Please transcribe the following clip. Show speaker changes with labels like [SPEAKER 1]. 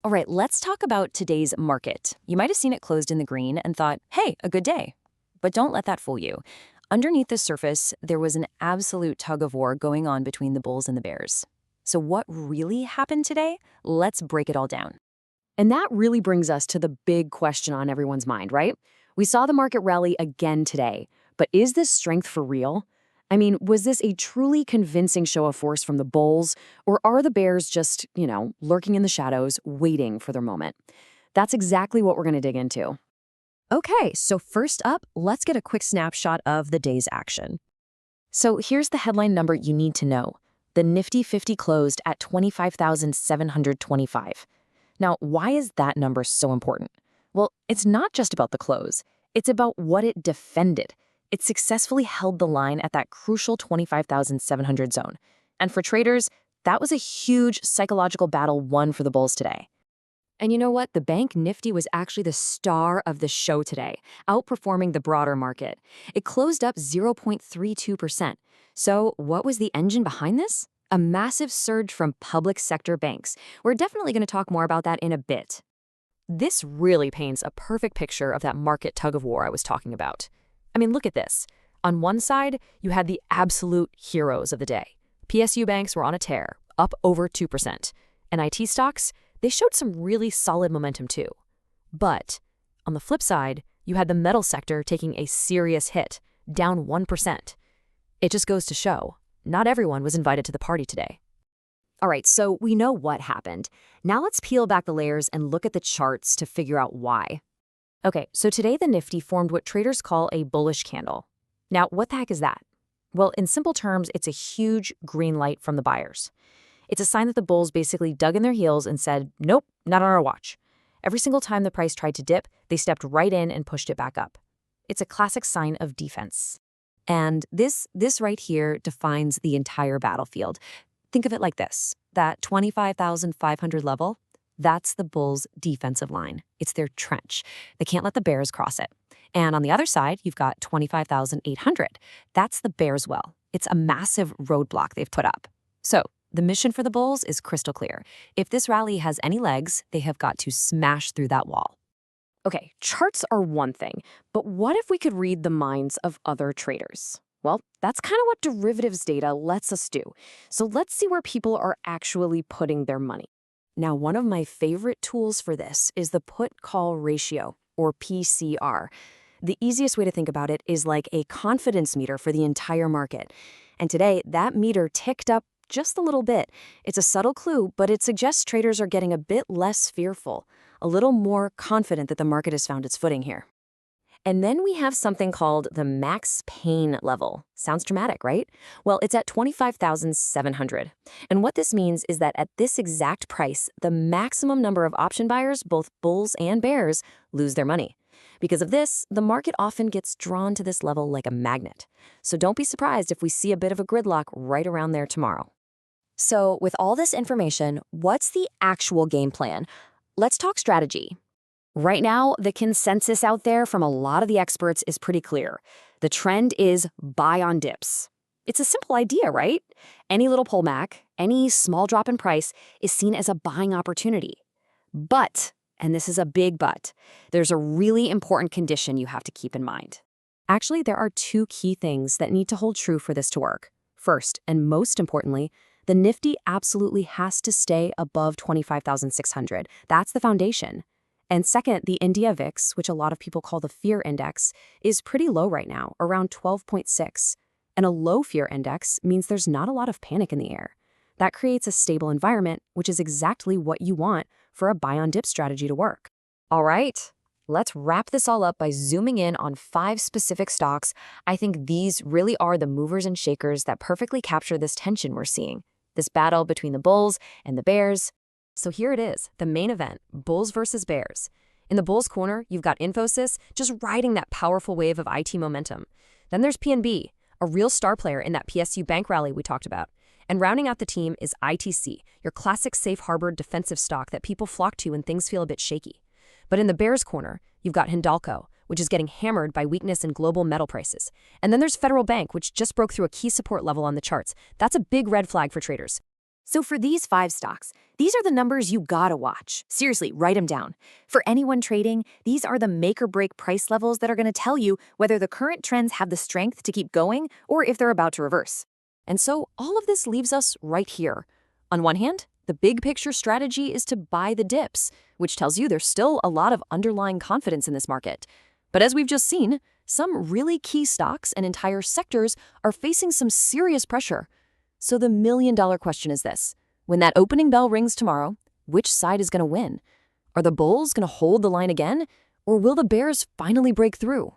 [SPEAKER 1] All right, let's talk about today's market. You might have seen it closed in the green and thought, hey, a good day. But don't let that fool you. Underneath the surface, there was an absolute tug of war going on between the bulls and the bears. So what really happened today? Let's break it all down.
[SPEAKER 2] And that really brings us to the big question on everyone's mind, right? We saw the market rally again today, but is this strength for real? I mean, was this a truly convincing show of force from the bulls, or are the bears just, lurking in the shadows, waiting for their moment? That's exactly what we're going to dig into.
[SPEAKER 1] Okay, so first up, let's get a quick snapshot of the day's action. So here's the headline number you need to know. The Nifty 50 closed at 25,725. Now, why is that number so important? Well, it's not just about the close. It's about what it defended. It successfully held the line at that crucial 25,700 zone. And for traders, that was a huge psychological battle won for the bulls today.
[SPEAKER 2] And you know what? The Bank Nifty was actually the star of the show today, outperforming the broader market. It closed up 0.32%. So what was the engine behind this? A massive surge from public sector banks. We're definitely going to talk more about that in a bit.
[SPEAKER 1] This really paints a perfect picture of that market tug of war I was talking about. I mean, look at this. On one side, you had the absolute heroes of the day. PSU banks were on a tear, up over 2%. And IT stocks, they showed some really solid momentum too. But on the flip side, you had the metal sector taking a serious hit, down 1%. It just goes to show, not everyone was invited to the party today.
[SPEAKER 2] All right, so we know what happened. Now let's peel back the layers and look at the charts to figure out why.
[SPEAKER 1] Okay, so today the Nifty formed what traders call a bullish candle. Now, what the heck is that? Well, in simple terms, it's a huge green light from the buyers. It's a sign that the bulls basically dug in their heels and said, nope, not on our watch. Every single time the price tried to dip, they stepped right in and pushed it back up. It's a classic sign of defense.
[SPEAKER 2] And this right here defines the entire battlefield. Think of it like this. That 25,500 level, that's the bulls' defensive line. It's their trench. They can't let the bears cross it. And on the other side, you've got 25,800. That's the bears' well. It's a massive roadblock they've put up. So the mission for the bulls is crystal clear. If this rally has any legs, they have got to smash through that wall. Okay, charts are one thing, but what if we could read the minds of other traders? Well, that's kind of what derivatives data lets us do. So let's see where people are actually putting their money. Now, one of my favorite tools for this is the put-call ratio, or PCR. The easiest way to think about it is like a confidence meter for the entire market. And today, that meter ticked up just a little bit. It's a subtle clue, but it suggests traders are getting a bit less fearful, a little more confident that the market has found its footing here. And then we have something called the max pain level. Sounds dramatic, right? Well, it's at 25,700. And what this means is that at this exact price, the maximum number of option buyers, both bulls and bears, lose their money. Because of this, the market often gets drawn to this level like a magnet. So don't be surprised if we see a bit of a gridlock right around there tomorrow. So with all this information, what's the actual game plan? Let's talk strategy. Right now, the consensus out there from a lot of the experts is pretty clear. The trend is buy on dips. It's a simple idea, right? Any little pullback, any small drop in price is seen as a buying opportunity. But, and this is a big but, there's a really important condition you have to keep in mind. Actually, there are two key things that need to hold true for this to work. First, and most importantly, the Nifty absolutely has to stay above 25,600. That's the foundation. And second, the India VIX, which a lot of people call the fear index, is pretty low right now, around 12.6. And a low fear index means there's not a lot of panic in the air. That creates a stable environment, which is exactly what you want for a buy-on-dip strategy to work. All right, let's wrap this all up by zooming in on 5 specific stocks. I think these really are the movers and shakers that perfectly capture this tension we're seeing, this battle between the bulls and the bears. So here it is, the main event, bulls versus bears. In the bulls corner, you've got Infosys just riding that powerful wave of IT momentum. Then there's PNB, a real star player in that PSU bank rally we talked about. And rounding out the team is ITC, your classic safe harbor defensive stock that people flock to when things feel a bit shaky. But in the bears corner, you've got Hindalco, which is getting hammered by weakness in global metal prices. And then there's Federal Bank, which just broke through a key support level on the charts. That's a big red flag for traders.
[SPEAKER 3] So for these 5 stocks, these are the numbers you gotta watch. Seriously, write them down. For anyone trading, these are the make or break price levels that are gonna tell you whether the current trends have the strength to keep going or if they're about to reverse.
[SPEAKER 1] And so all of this leaves us right here. On one hand, the big picture strategy is to buy the dips, which tells you there's still a lot of underlying confidence in this market. But as we've just seen, some really key stocks and entire sectors are facing some serious pressure. So the million-dollar question is this: when that opening bell rings tomorrow, which side is going to win? Are the bulls going to hold the line again, or will the bears finally break through?